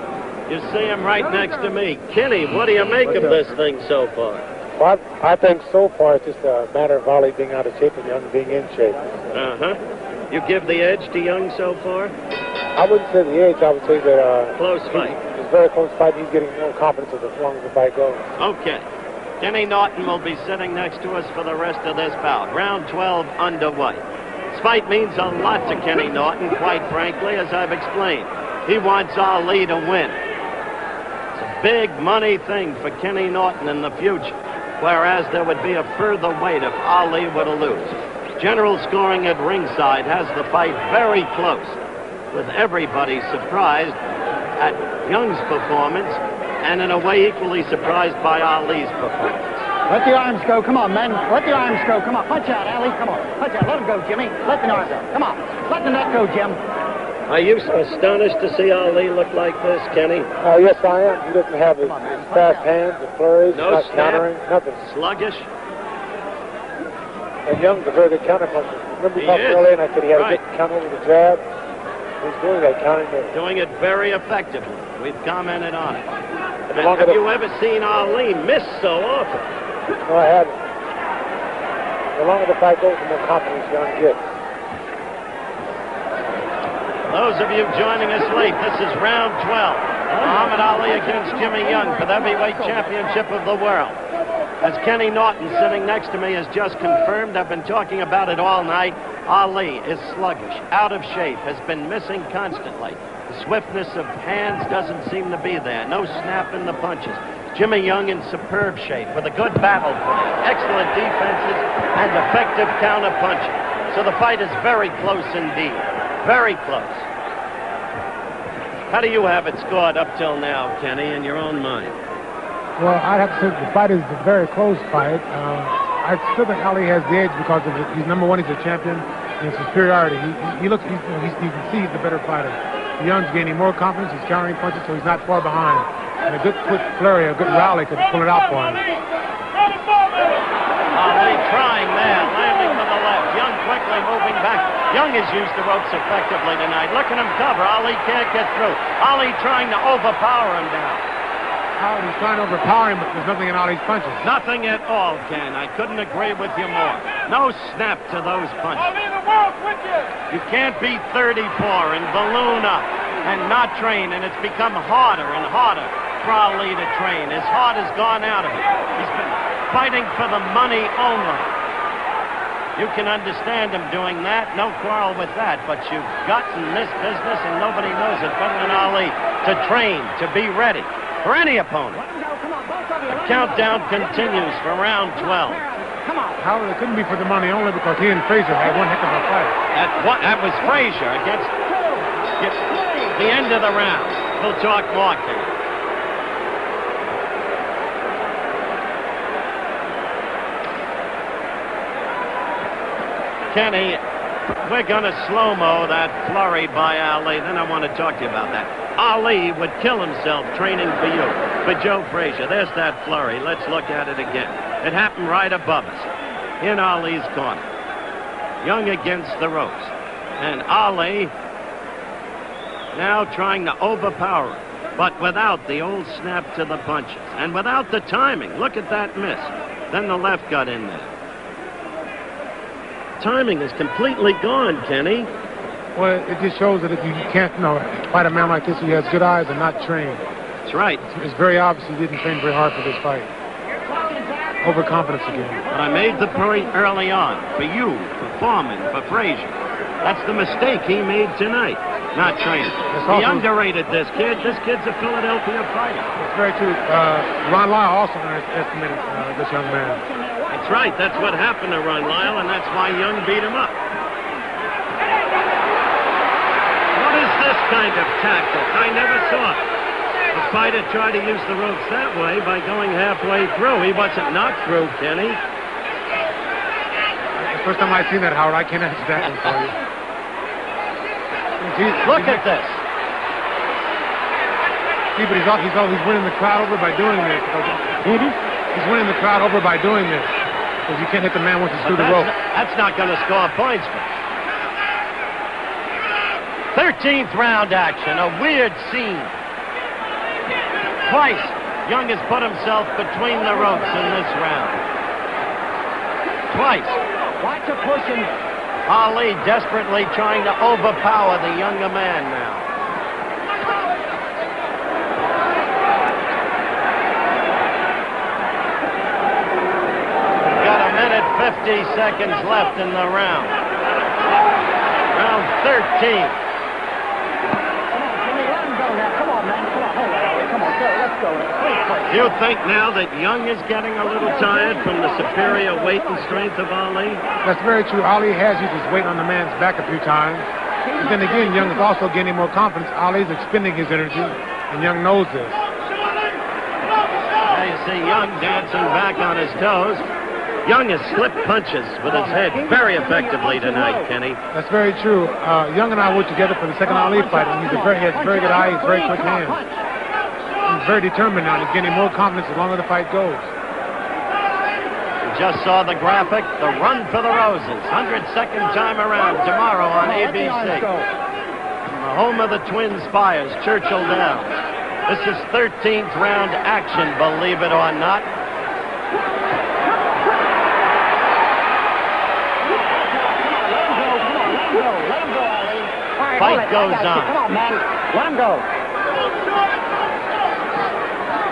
You see him right next to me. Kenny, what do you make of this thing so far? Well, I think so far it's just a matter of Ali being out of shape and Young being in shape. Uh-huh. You give the edge to Young so far? I wouldn't say the edge. I would say that... Close fight. It's a very close fight. He's getting more confidence as long as the fight goes. Okay. Kenny Norton will be sitting next to us for the rest of this bout. Round 12 underway. This fight means a lot to Kenny Norton, quite frankly, as I've explained. He wants Ali to win. It's a big money thing for Kenny Norton in the future, whereas there would be a further weight if Ali were to lose. General scoring at ringside has the fight very close. with everybody surprised at Young's performance, and in a way equally surprised by Ali's performance. Let the arms go. Come on, men. Let the arms go. Come on. Punch out, Ali. Come on. Punch out. Let him go, Jimmy. Let the arms go. Come on. Let the neck go, Jim. Are you astonished to see Ali look like this, Kenny? Yes, I am. He doesn't have his fast hands, the flurries, No not snap. countering, nothing. Sluggish? And Young's a very good counterpuncher. Remember He we talked is. earlier and I said he had Right. a good counter with the jab? He's doing that countering there. Doing it very effectively. We've commented on it. The longer Have the- you ever seen Ali miss so often? No, I haven't. The longer the fight goes, the more confidence Young gets. Those of you joining us late, this is round 12. Muhammad Ali against Jimmy Young for the heavyweight championship of the world. As Kenny Norton, sitting next to me, has just confirmed, I've been talking about it all night, Ali is sluggish, out of shape, has been missing constantly. The swiftness of hands doesn't seem to be there. No snap in the punches. Jimmy Young in superb shape with a good battle plan, excellent defenses, and effective counter punching. So the fight is very close indeed. Very close. How do you have it scored up till now, Kenny, in your own mind? Well, I'd have to say the fight is a very close fight. I still think Ali has the edge because of it. He's number one. He's a champion in superiority. He looks. You can see he's the better fighter. Young's gaining more confidence. He's countering punches, so he's not far behind. And a good quick flurry, a good rally could pull it out for him. Ali trying there, landing with the left. Young quickly moving back. Young has used the ropes effectively tonight. Look at him cover. Ali can't get through. Ali trying to overpower him down. He's trying to overpower him, but there's nothing in Ali's punches. Nothing at all, Ken. I couldn't agree with you more. No snap to those punches. You can't be 34 and balloon up and not train, and it's become harder and harder for Ali to train. His heart has gone out of it. He's been fighting for the money only. You can understand him doing that, no quarrel with that, but you've got in this business, and nobody knows it better than Ali, to train, to be ready for any opponent. The countdown continues for round 12. However, it couldn't be for the money only because he and Frazier had one heck of a fight. That was Frazier against the end of the round. We'll talk more, Ken. Kenny, we're going to slow-mo that flurry by Ali. Then I want to talk to you about that. Ali would kill himself training for you, for Joe Frazier. There's that flurry. Let's look at it again. It happened right above us, in Ali's corner. Young against the ropes. And Ali now trying to overpower him, but without the old snap to the punches. And without the timing. Look at that miss. Then the left got in there. Timing is completely gone, Kenny. Well, it just shows that if you can't, fight a man like this who has good eyes and not trained. That's right. It's very obvious he didn't train very hard for this fight. Overconfidence again. But I made the point early on, for you, for Foreman, for Frazier. That's the mistake he made tonight, not training. He underrated this kid. This kid's a Philadelphia fighter. That's very true. Ron Lyle also underestimated this young man. That's right. That's what happened to Ron Lyle, and that's why Young beat him up. What is this kind of tactic? I never saw it. The fighter tried to use the ropes that way by going halfway through. He wasn't knocked through, Kenny. The first time I've seen that, Howard, I can't answer that one for you. Look at this. See, but he's winning the crowd over by doing this. He's winning the crowd over by doing this. Because you can't hit the man once he's through the rope. That's not going to score points for him. 13th round action, a weird scene. Twice, Young has put himself between the ropes in this round. Twice. Watch a pushing. Ali desperately trying to overpower the younger man now. We've got a minute 50 seconds left in the round. Round 13. Do you think now that Young is getting a little tired from the superior weight and strength of Ali? That's very true. Ali has used his weight on the man's back a few times. But then again, Young is also gaining more confidence. Ali's expending his energy, and Young knows this. Now you see Young dancing back on his toes. Young has slipped punches with his head very effectively tonight, Kenny. That's very true. Young and I worked together for the second Ali fight, and he has very good eye, he's very quick hands. He's very determined now. He's gaining more confidence the longer the fight goes. You just saw the graphic, the Run for the Roses, 102nd time around tomorrow on ABC. The home of the Twin Spires, Churchill Downs. This is 13th round action, believe it or not. Fight goes on. Come on, man. Let him go.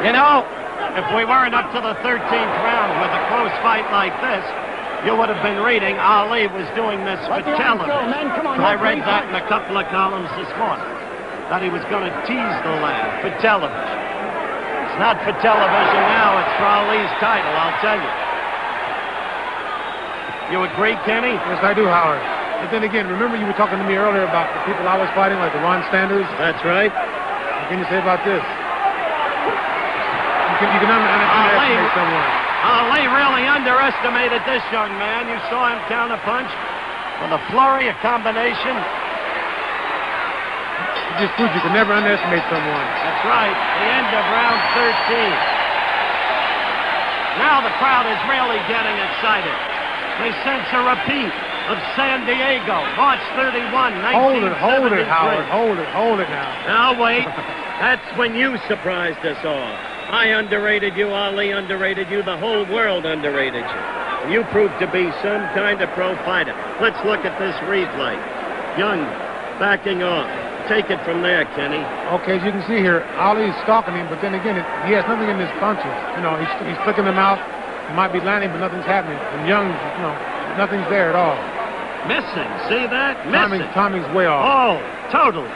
You know, if we weren't up to the 13th round with a close fight like this, you would have been reading Ali was doing this for television. I read that in a couple of columns this morning, that he was going to tease the lad for television. It's not for television now, it's for Ali's title, I'll tell you. You agree, Kenny? Yes, I do, Howard. But then again, remember you were talking to me earlier about the people I was fighting, like the Ron Standers? That's right. What can you say about this? You can underestimate someone. Ali really underestimated this young man. You saw him counterpunch with a flurry, a combination. It just proves you can never underestimate someone. That's right. The end of round 13. Now the crowd is really getting excited. They sense a repeat of San Diego, March 31, 1973. Hold it, Howard. Hold it now. Now wait. That's when you surprised us all. I underrated you, Ali underrated you, the whole world underrated you. You proved to be some kind of pro fighter. Let's look at this replay. Young backing off. Take it from there, Kenny. Okay, as you can see here, Ali's stalking him, but then again, he has nothing in his punches. You know, he's flicking them out. He might be landing, but nothing's happening. And Young, you know, nothing's there at all. Missing. See that? Missing. Timing's way off. Oh, totally.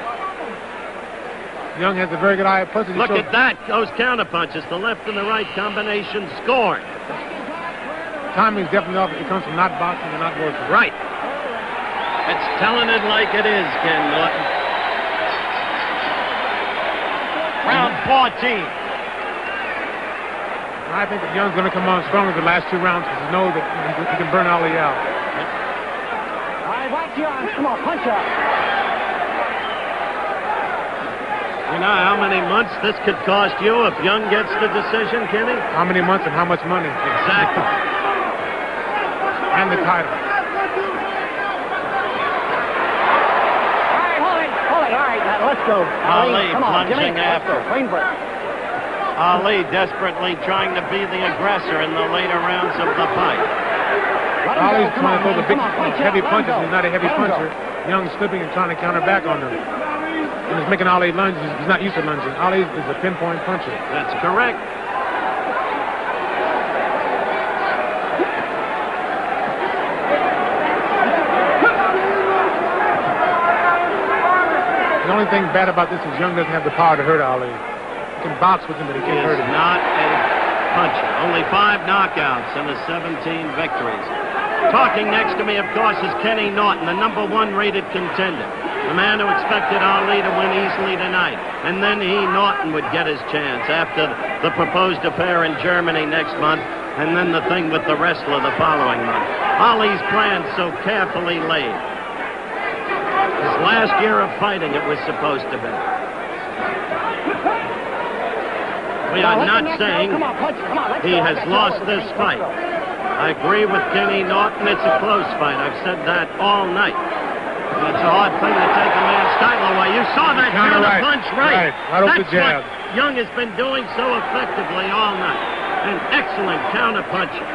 Young has a very good eye. Plus, look at that. Those counter punches. The left and the right combination scored. Timing's definitely off. It comes from not boxing and not working. Right. It's telling it like it is, Ken Norton. Round 14. I think that Young's going to come on stronger the last two rounds because he knows that he can burn Ali out. All right, watch your arms. Come on, punch up. You know how many months this could cost you if Young gets the decision, Kenny? How many months and how much money? Exactly. And the title. All right, hold it. All right, now let's go. Ali come on, plunging Jimmy. after. Clean break. Ali desperately trying to be the aggressor in the later rounds of the fight. Ali's trying to throw the big, heavy punches. He's not a heavy puncher. Young's slipping and trying to counter back on him. And it's making Ali lunge. He's not used to lunging. Ali is a pinpoint puncher. That's correct. The only thing bad about this is Young doesn't have the power to hurt Ali. He can box with him, but he can't hurt him. He is not a puncher. Only 5 knockouts and 17 victories. Talking next to me, of course, is Kenny Norton, the #1 rated contender. The man who expected Ali to win easily tonight. And then Norton, would get his chance after the proposed affair in Germany next month, and then the thing with the wrestler the following month. Ali's plan so carefully laid. His last year of fighting, it was supposed to be. We are not saying he has lost this fight. I agree with Kenny Norton. It's a close fight. I've said that all night. And it's a hard thing to take a man's title away. You saw that counter punch right. Right over the jab. What Young has been doing so effectively all night. An excellent counter puncher.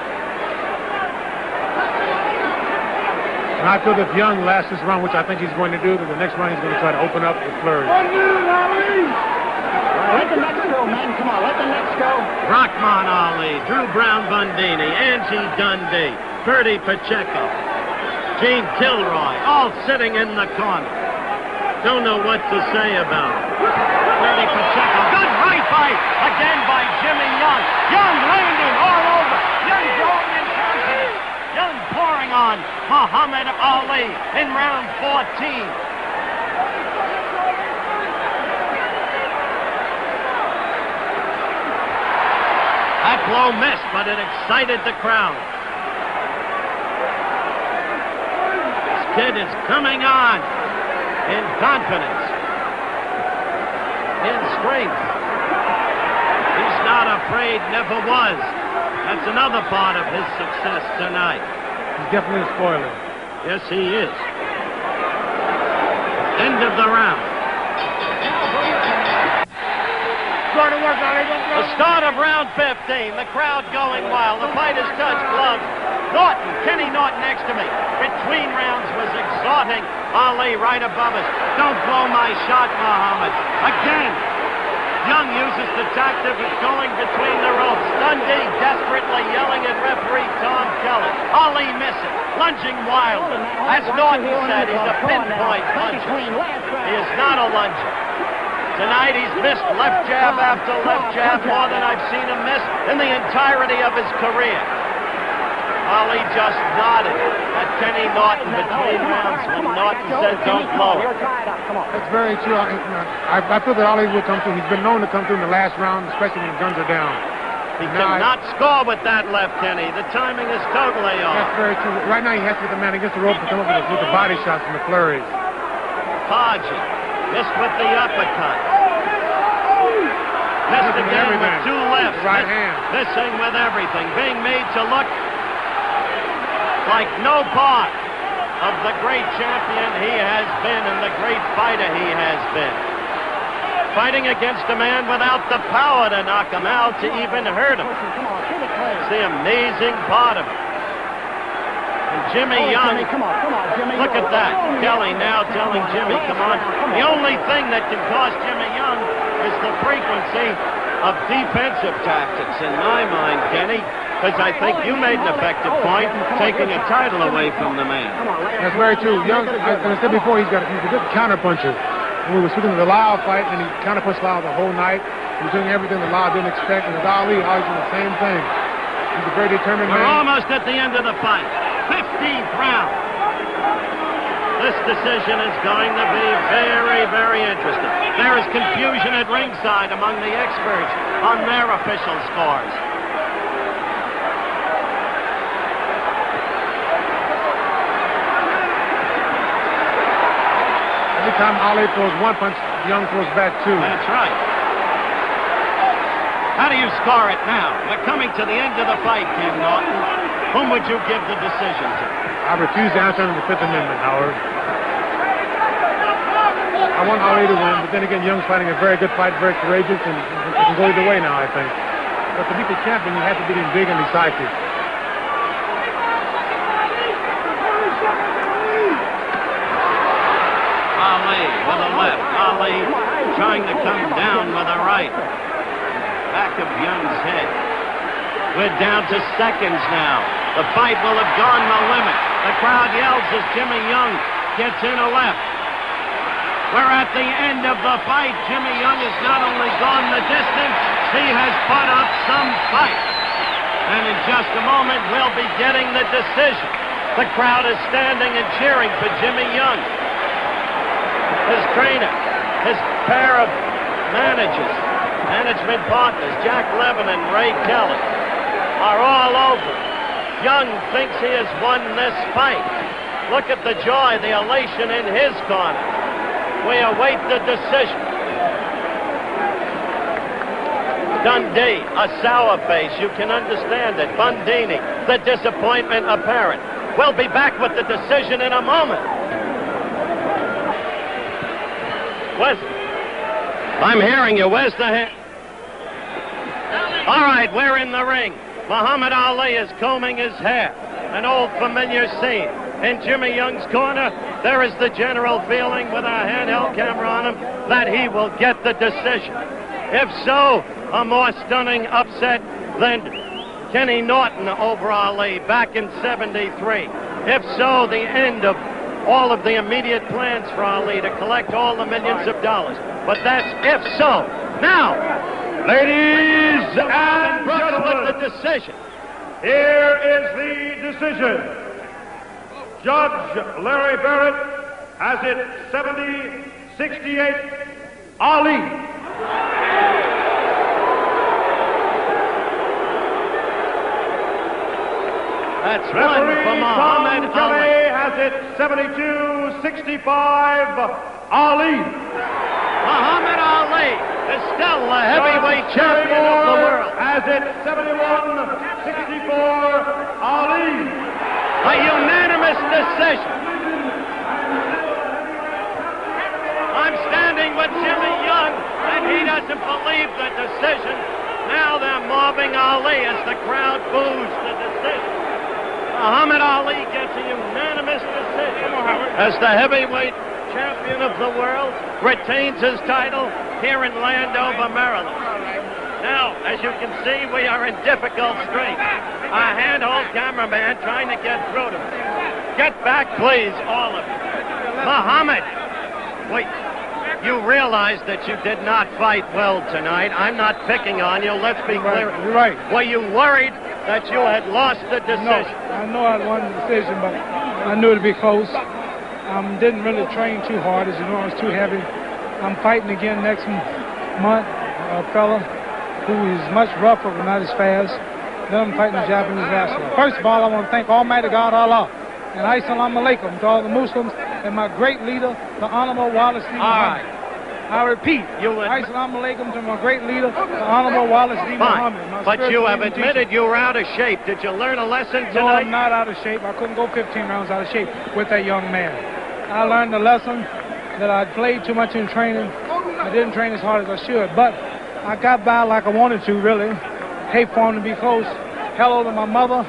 And I feel that if Young lasts this round, which I think he's going to do, then the next round he's going to try to open up with flurry. Let the next go, man. Come on, let the next go. Rahman Ali, Drew Brown Bundini, Angie Dundee, Bertie Pacheco, Gene Kilroy, all sitting in the corner. Don't know what to say about it. Bertie Pacheco, good right fight again by Jimmy Young. Young landing all over. Young going in confidence. Young pouring on Muhammad Ali in round 14. That blow missed, but it excited the crowd. This kid is coming on in confidence, in strength. He's not afraid, never was. That's another part of his success tonight. He's definitely a spoiler. Yes, he is. End of the round. The start of round 15. The crowd going wild. The fighters touch gloves. Norton, Kenny Norton next to me. Between rounds was exhorting Ali right above us. Don't blow my shot, Muhammad. Again. Young uses the tactic of going between the ropes. Dundee desperately yelling at referee Tom Kelly. Ali missing, lunging wildly. As Norton said, he's a pinpoint puncher. He is not a lunger. Tonight he's missed left jab after left jab more than I've seen him miss in the entirety of his career. Ali just nodded at Kenny Norton between rounds when Norton said don't blow it. That's very true. I feel that Ali will come through. He's been known to come through in the last round, especially when the guns are down. He cannot score with that left, Kenny. The timing is totally off. That's very true. Right now he has to get the man against the rope to come up with the body shots and the flurries. Podgy missed with the uppercut. Missed again with two lefts. Right hand. Missing with everything. Being made to look like no part of the great champion he has been and the great fighter he has been. Fighting against a man without the power to knock him out, to even hurt him. It's the amazing part of it. And Jimmy Young, look at that. Kelly now telling Jimmy, come on. The only thing that can cost Jimmy Young is the frequency of defensive tactics, in my mind, Kenny. Because I think you made an effective point, taking a title away from the man. That's very true. Young, as I said before, he's a good counterpuncher. And we were speaking of the Lau fight, and he counterpunched Lau the whole night. He was doing everything the Lau didn't expect. And with Ali, Ali's doing the same thing. He's a very determined man. We're almost at the end of the fight. 15th round. This decision is going to be very, very interesting. There is confusion at ringside among the experts on their official scores. Every time Ali throws one punch, Young throws back two. That's right. How do you score it now? We're coming to the end of the fight, Ken Norton. Whom would you give the decision to? I refuse to answer under the Fifth Amendment, Howard. I want Ali to win, but then again, Young's fighting a very good fight, very courageous, and it can go either way now, I think. But to beat the champion, you have to beat him big and decisive. Ali with a left. Ali trying to come down with a right. Back of Young's head. We're down to seconds now. The fight will have gone the limit. The crowd yells as Jimmy Young gets in a left. We're at the end of the fight. Jimmy Young has not only gone the distance, he has put up some fight. And in just a moment, we'll be getting the decision. The crowd is standing and cheering for Jimmy Young. His trainer, his pair of management partners, Jack Levin and Ray Kelly, are all over. Young thinks he has won this fight. Look at the joy, the elation in his corner. We await the decision. Dundee, a sour face, you can understand it. Bundini, the disappointment apparent. We'll be back with the decision in a moment. I'm hearing you. Where's the hand? All right, we're in the ring. Muhammad Ali is combing his hair. An old familiar scene. In Jimmy Young's corner, there is the general feeling with our handheld camera on him that he will get the decision. If so, a more stunning upset than Kenny Norton over Ali back in '73. If so, the end of all of the immediate plans for Ali to collect all the millions of dollars. But that's if so. Now, Ladies and Brooks gentlemen, with the decision. here is the decision. Judge Larry Barrett has it 70-68 Ali. That's one for Muhammad Ali. Has it 72-65, Ali. Muhammad Ali is still the heavyweight champion of the world. Has it 71-64, Ali. A unanimous decision. I'm standing with Jimmy Young, and he doesn't believe the decision. Now they're mobbing Ali as the crowd boos the decision. Muhammad Ali gets a unanimous decision as the heavyweight champion of the world, retains his title here in Landover, Maryland. Now, as you can see, we are in difficult straits. Our handhold cameraman trying to get through to us. Get back, please, all of you. Muhammad, wait. You realize that you did not fight well tonight. I'm not picking on you. Let's be clear. You're right. Were you worried that you had lost the decision? No, I know I won the decision, but I knew it'd be close. Didn't really train too hard, as you know. I was too heavy. I'm fighting again next month, a fella who is much rougher but not as fast. Then I'm fighting a Japanese wrestler. First of all, I want to thank Almighty God, Allah, and Assalamu alaikum to all the Muslims, and my great leader, the Honorable Wallace D. Muhammad. I repeat, Assalamu alaikum to my great leader, the Honorable Wallace D. Muhammad. But you have admitted you were out of shape. Did you learn a lesson tonight? No, I'm not out of shape. I couldn't go 15 rounds out of shape with that young man. I learned a lesson that I'd played too much in training. I didn't train as hard as I should, but I got by like I wanted to, really. Hate for him to be close. Hello to my mother,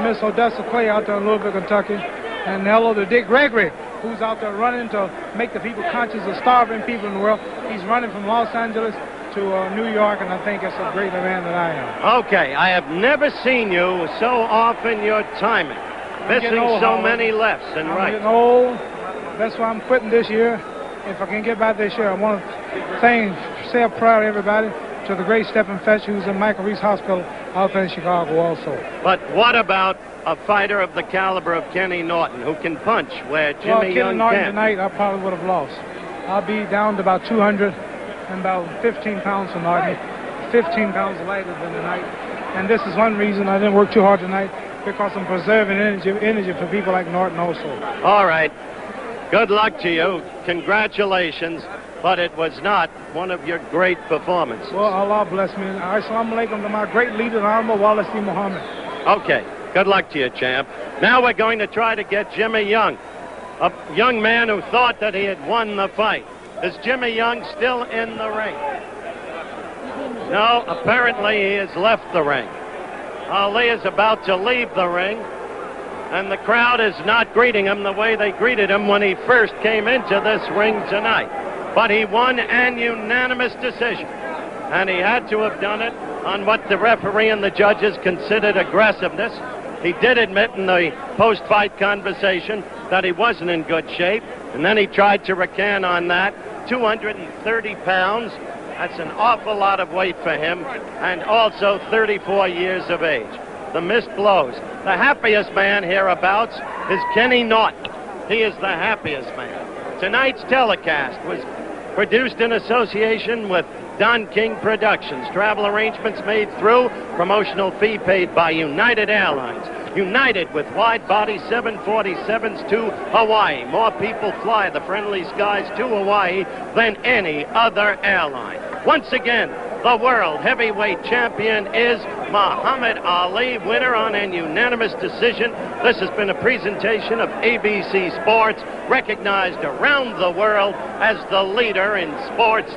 Miss Odessa Clay out there in Louisville, Kentucky. And hello to Dick Gregory, who's out there running to make the people conscious of starving people in the world. He's running from Los Angeles to New York, and I think that's a greater man than I am. Okay, I have never seen you so off in your timing. Missing so many lefts and rights. I'm getting old. That's why I'm quitting this year. If I can get back this year, I want to say a prayer to everybody, to the great Stephen Fetch, who's in Michael Reese Hospital out there in Chicago also. But what about a fighter of the caliber of Kenny Norton, who can punch where Jimmy Young Norton can't? Tonight, I probably would have lost. I'll be down to about 200 and about 15 pounds for Norton, 15 pounds lighter than tonight. And this is one reason I didn't work too hard tonight, because I'm preserving energy for people like Norton also. All right. Good luck to you. Congratulations. But it was not one of your great performances. Well, Allah bless me. Assalamu alaikum to my great leader, Honorable Wallace D. Muhammad. Okay. Good luck to you, champ. Now we're going to try to get Jimmy Young, a young man who thought that he had won the fight. Is Jimmy Young still in the ring? No, apparently he has left the ring. Ali is about to leave the ring, and the crowd is not greeting him the way they greeted him when he first came into this ring tonight. But he won an unanimous decision, and he had to have done it on what the referee and the judges considered aggressiveness. He did admit in the post-fight conversation that he wasn't in good shape, and then he tried to recant on that. 230 pounds, that's an awful lot of weight for him, and also 34 years of age. The missed blows. The happiest man hereabouts is Kenny Norton. He is the happiest man. Tonight's telecast was produced in association with Don King Productions. Travel arrangements made through promotional fee paid by United Airlines. United with wide-body 747s to Hawaii. More people fly the friendly skies to Hawaii than any other airline. Once again, the world heavyweight champion is Muhammad Ali, winner on an unanimous decision. This has been a presentation of ABC Sports, recognized around the world as the leader in sports